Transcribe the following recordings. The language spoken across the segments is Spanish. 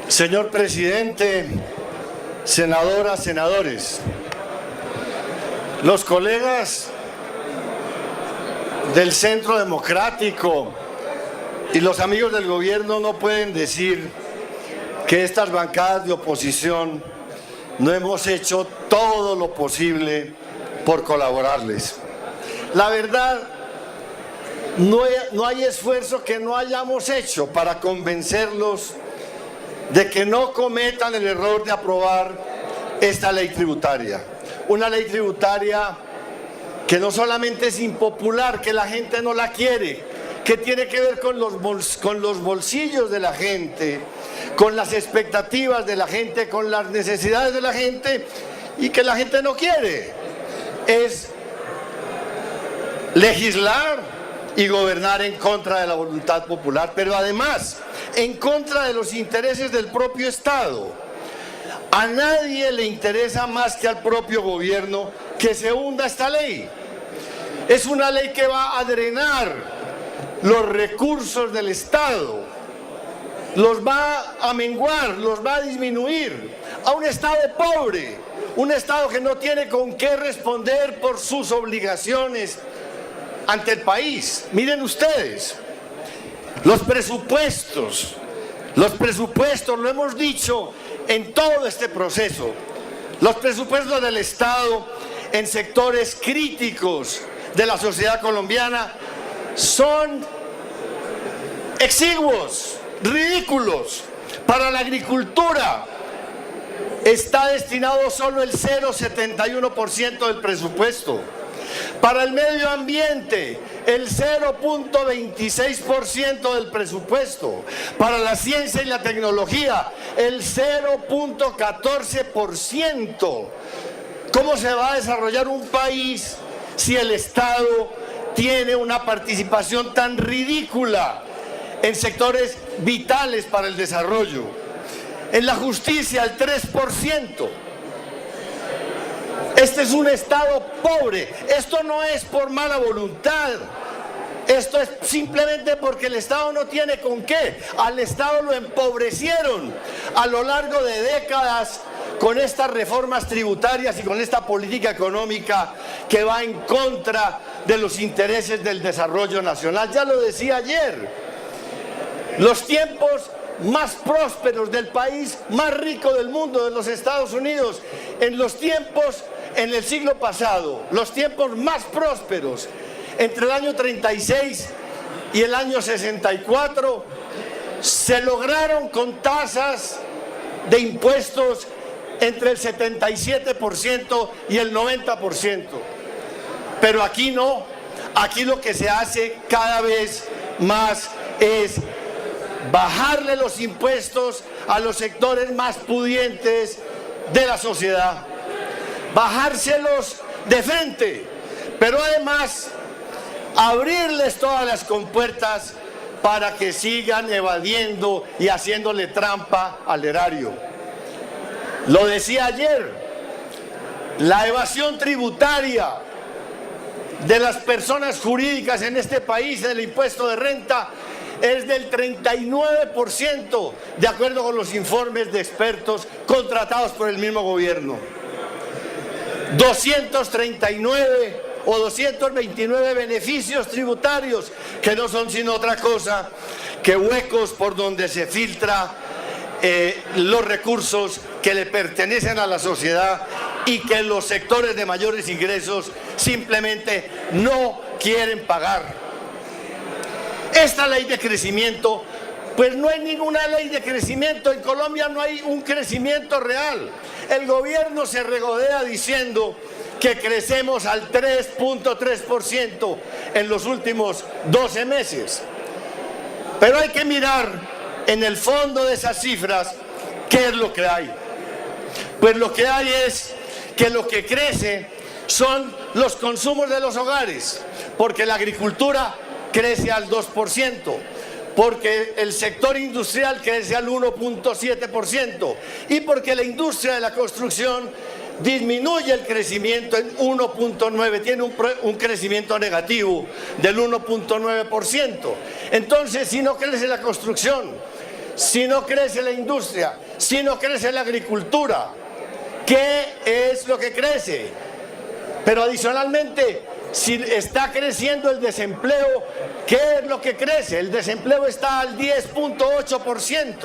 Señor presidente, senadoras, senadores, los colegas del Centro Democrático y los amigos del gobierno no pueden decir que estas bancadas de oposición no hemos hecho todo lo posible por colaborarles. La verdad, no hay esfuerzo que no hayamos hecho para convencerlos de que no cometan el error de aprobar esta ley tributaria. Una ley tributaria que no solamente es impopular, que la gente no la quiere, que tiene que ver con los bolsillos de la gente, con las expectativas de la gente, con las necesidades de la gente y que la gente no quiere. Es legislar y gobernar en contra de la voluntad popular, pero además en contra de los intereses del propio Estado. A nadie le interesa más que al propio gobierno que se hunda esta ley. Es una ley que va a drenar los recursos del Estado, los va a menguar, los va a disminuir a un Estado pobre, un Estado que no tiene con qué responder por sus obligaciones ante el país. Miren ustedes, los presupuestos, lo hemos dicho en todo este proceso, los presupuestos del Estado en sectores críticos de la sociedad colombiana son exiguos, ridículos. Para la agricultura está destinado solo el 0,71% del presupuesto. Para el medio ambiente, el 0,26% del presupuesto. Para la ciencia y la tecnología, el 0,14%. ¿Cómo se va a desarrollar un país si el Estado tiene una participación tan ridícula en sectores vitales para el desarrollo? En la justicia, el 3%. Este es un Estado pobre. Esto no es por mala voluntad. Esto es simplemente porque el Estado no tiene con qué. Al Estado lo empobrecieron a lo largo de décadas con estas reformas tributarias y con esta política económica que va en contra de los intereses del desarrollo nacional. Ya lo decía ayer, los tiempos más prósperos del país más rico del mundo, de los Estados Unidos, en el siglo pasado, los tiempos más prósperos, entre el año 36 y el año 64, se lograron con tasas de impuestos entre el 77% y el 90%. Pero aquí no, aquí lo que se hace cada vez más es bajarle los impuestos a los sectores más pudientes de la sociedad, bajárselos de frente, pero además abrirles todas las compuertas para que sigan evadiendo y haciéndole trampa al erario. Lo decía ayer, la evasión tributaria de las personas jurídicas en este país, del impuesto de renta, es del 39%, de acuerdo con los informes de expertos contratados por el mismo gobierno. 239 o 229 beneficios tributarios que no son sino otra cosa que huecos por donde se filtra los recursos que le pertenecen a la sociedad y que los sectores de mayores ingresos simplemente no quieren pagar. Esta ley de crecimiento, pues no hay ninguna ley de crecimiento. En Colombia no hay un crecimiento real. El gobierno se regodea diciendo que crecemos al 3,3% en los últimos 12 meses. Pero hay que mirar en el fondo de esas cifras qué es lo que hay. Pues lo que hay es que lo que crece son los consumos de los hogares, porque la agricultura crece al 2%, porque el sector industrial crece al 1,7% y porque la industria de la construcción disminuye el crecimiento en 1,9%, tiene un crecimiento negativo del 1,9%. Entonces, si no crece la construcción, si no crece la industria, si no crece la agricultura? ¿Qué es lo que crece? Pero adicionalmente, si está creciendo el desempleo, ¿qué es lo que crece? El desempleo está al 10.8%.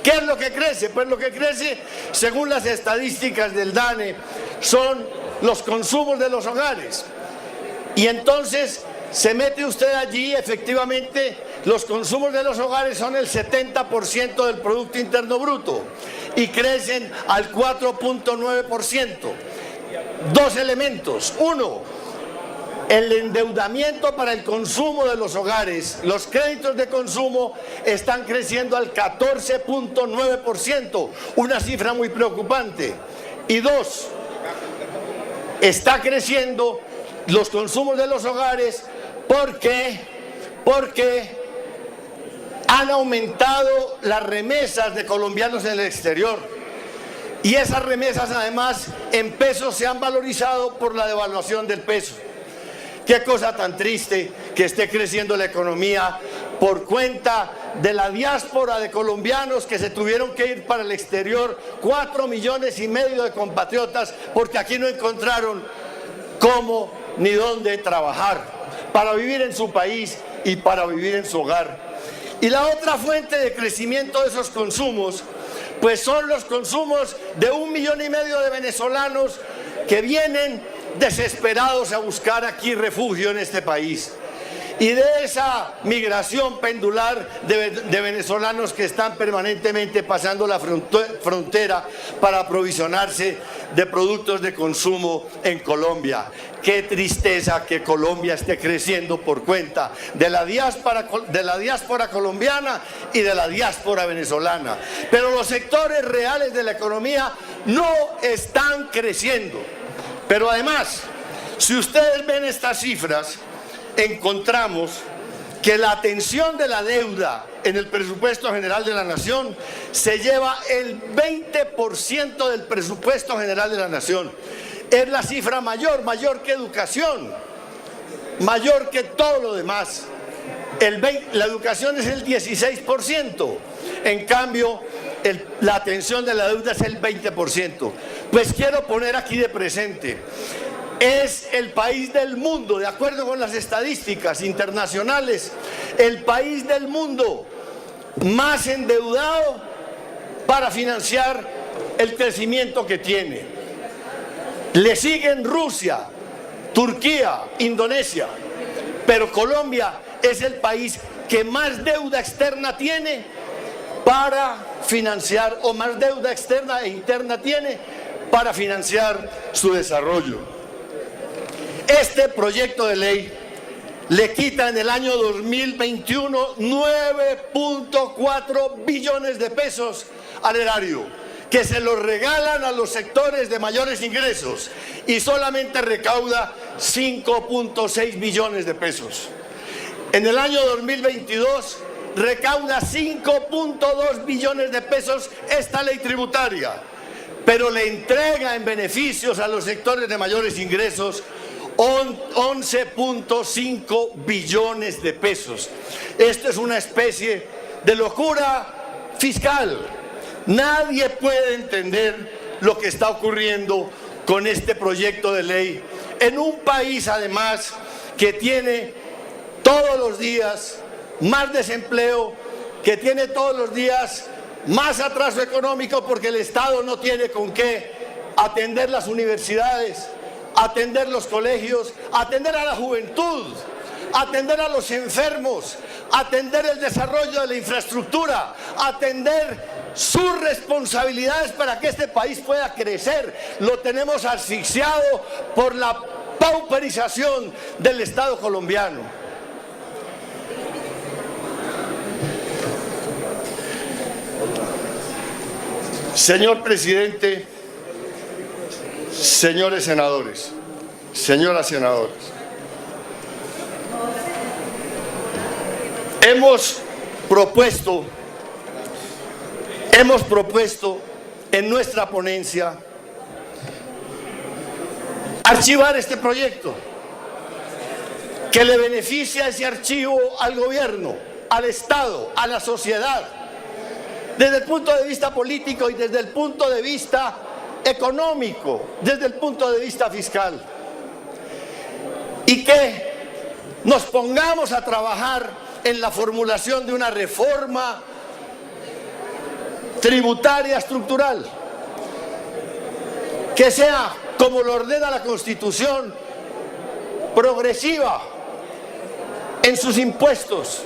¿Qué es lo que crece? Pues lo que crece, según las estadísticas del DANE, son los consumos de los hogares. Y entonces se mete usted allí, efectivamente, los consumos de los hogares son el 70% del Producto Interno Bruto y crecen al 4.9%. Dos elementos. Uno, el endeudamiento para el consumo de los hogares, los créditos de consumo están creciendo al 14.9%, una cifra muy preocupante. Y dos, está creciendo los consumos de los hogares porque han aumentado las remesas de colombianos en el exterior. Y esas remesas además en pesos se han valorizado por la devaluación del peso. Qué cosa tan triste que esté creciendo la economía por cuenta de la diáspora de colombianos que se tuvieron que ir para el exterior, 4,5 millones de compatriotas, porque aquí no encontraron cómo ni dónde trabajar para vivir en su país y para vivir en su hogar. Y la otra fuente de crecimiento de esos consumos, pues son los consumos de 1,5 millones de venezolanos que vienen desesperados a buscar aquí refugio en este país. Y de esa migración pendular de venezolanos que están permanentemente pasando la frontera para aprovisionarse de productos de consumo en Colombia. Qué tristeza que Colombia esté creciendo por cuenta de la diáspora colombiana y de la diáspora venezolana. Pero los sectores reales de la economía no están creciendo. Pero además, si ustedes ven estas cifras, encontramos que la atención de la deuda en el presupuesto general de la nación se lleva el 20% del presupuesto general de la nación. Es la cifra mayor que educación, mayor que todo lo demás. La educación es el 16%, en cambio la atención de la deuda es el 20%. Pues quiero poner aquí de presente, es el país del mundo, de acuerdo con las estadísticas internacionales, el país del mundo más endeudado para financiar el crecimiento que tiene. Le siguen Rusia, Turquía, Indonesia, pero Colombia es el país que más deuda externa tiene para financiar, o más deuda externa e interna tiene para financiar su desarrollo. Este proyecto de ley le quita en el año 2021 9.4 billones de pesos al erario, que se los regalan a los sectores de mayores ingresos, y solamente recauda 5.6 billones de pesos. En el año 2022 recauda 5.2 billones de pesos esta ley tributaria, pero le entrega en beneficios a los sectores de mayores ingresos 11.5 billones de pesos. Esto es una especie de locura fiscal. Nadie puede entender lo que está ocurriendo con este proyecto de ley en un país, además, que tiene todos los días más desempleo, que tiene todos los días más atraso económico porque el Estado no tiene con qué atender las universidades, atender los colegios, atender a la juventud, atender a los enfermos, atender el desarrollo de la infraestructura, atender sus responsabilidades para que este país pueda crecer. Lo tenemos asfixiado por la pauperización del Estado colombiano. Señor presidente, señores senadores, señoras senadoras, hemos propuesto en nuestra ponencia archivar este proyecto, que le beneficia ese archivo al gobierno, al Estado, a la sociedad, desde el punto de vista político y desde el punto de vista económico, desde el punto de vista fiscal. Y que nos pongamos a trabajar en la formulación de una reforma tributaria estructural que sea, como lo ordena la Constitución, progresiva en sus impuestos,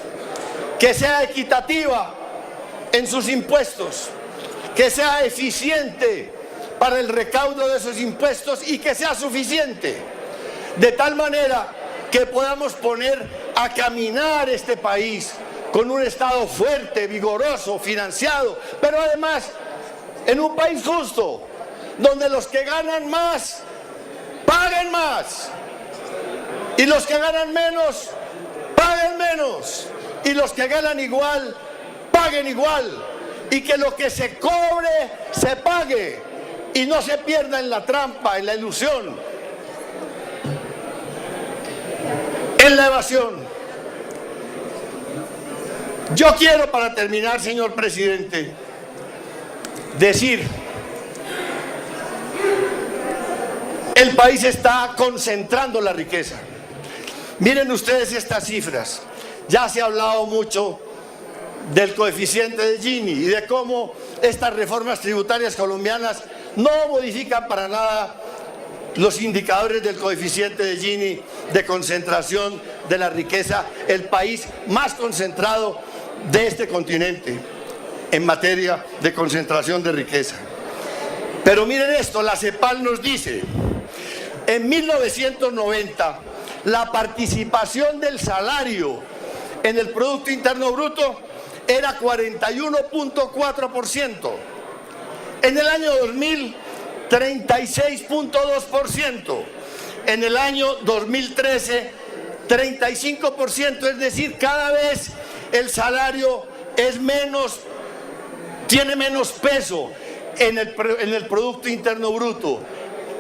que sea equitativa en sus impuestos, que sea eficiente para el recaudo de esos impuestos y que sea suficiente, de tal manera que podamos poner a caminar este país con un Estado fuerte, vigoroso, financiado, pero además en un país justo, donde los que ganan más paguen más y los que ganan menos paguen menos y los que ganan igual paguen igual, y que lo que se cobre se pague y no se pierda en la trampa, en la ilusión, en la evasión. Yo quiero, para terminar, señor presidente, decir: el país está concentrando la riqueza. Miren ustedes estas cifras. Ya se ha hablado mucho del coeficiente de Gini y de cómo estas reformas tributarias colombianas no modifican para nada los indicadores del coeficiente de Gini de concentración de la riqueza, el país más concentrado de este continente en materia de concentración de riqueza. Pero miren esto, la CEPAL nos dice: en 1990 la participación del salario en el Producto Interno Bruto era 41.4%. En el año 2000, 36.2%. En el año 2013, 35%. Es decir, cada vez el salario es menos, tiene menos peso en el Producto Interno Bruto.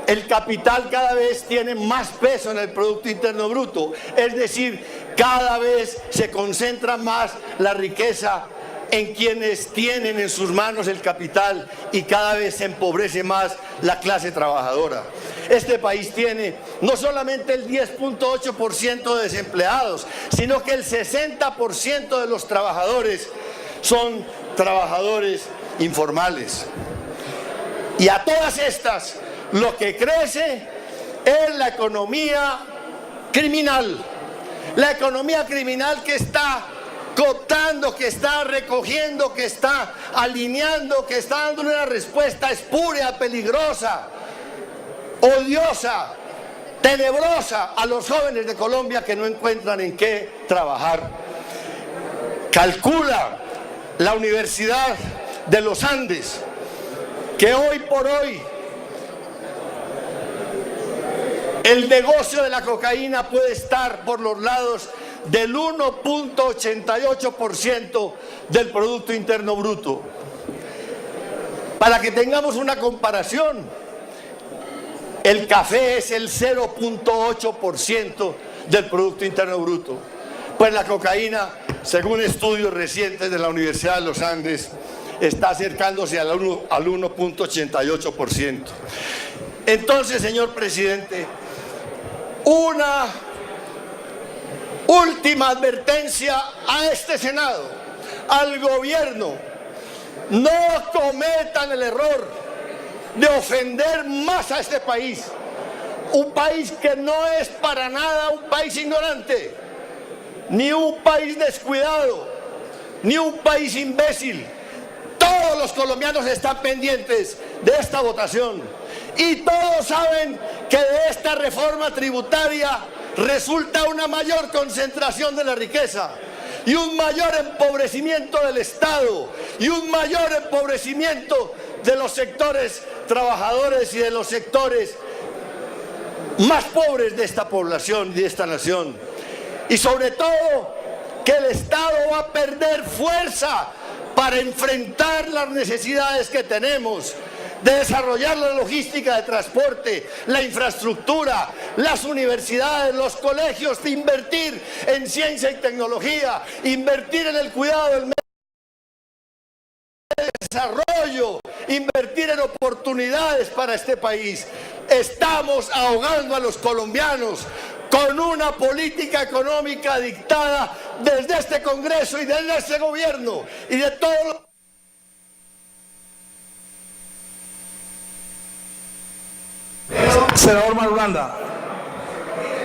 El capital cada vez tiene más peso en el Producto Interno Bruto. Es decir, cada vez se concentra más la riqueza en quienes tienen en sus manos el capital y cada vez se empobrece más la clase trabajadora. Este país tiene no solamente el 10.8% de desempleados, sino que el 60% de los trabajadores son trabajadores informales. Y a todas estas, lo que crece es la economía criminal. La economía criminal que está cooptando, que está recogiendo, que está alineando, que está dando una respuesta espúrea, peligrosa, odiosa, tenebrosa a los jóvenes de Colombia que no encuentran en qué trabajar. Calcula la Universidad de los Andes que hoy por hoy el negocio de la cocaína puede estar por los lados del 1.88% del Producto Interno Bruto. Para que tengamos una comparación, el café es el 0.8% del Producto Interno Bruto. Pues la cocaína, según estudios recientes de la Universidad de los Andes, está acercándose al 1.88%. Entonces, señor presidente, una última advertencia a este Senado, al gobierno: no cometan el error de ofender más a este país, un país que no es para nada un país ignorante, ni un país descuidado, ni un país imbécil. Todos los colombianos están pendientes de esta votación y todos saben que de esta reforma tributaria resulta una mayor concentración de la riqueza y un mayor empobrecimiento del Estado y un mayor empobrecimiento de los sectores trabajadores y de los sectores más pobres de esta población y de esta nación. Y sobre todo, que el Estado va a perder fuerza para enfrentar las necesidades que tenemos de desarrollar la logística de transporte, la infraestructura, las universidades, los colegios, de invertir en ciencia y tecnología, invertir en el cuidado del medio desarrollo, invertir en oportunidades para este país. Estamos ahogando a los colombianos con una política económica dictada desde este Congreso y desde este gobierno y de todos los... Senador Marulanda,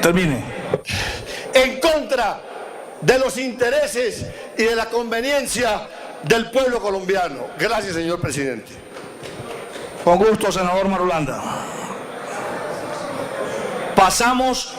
termine. En contra de los intereses y de la conveniencia del pueblo colombiano. Gracias, señor presidente. Con gusto, senador Marulanda. Pasamos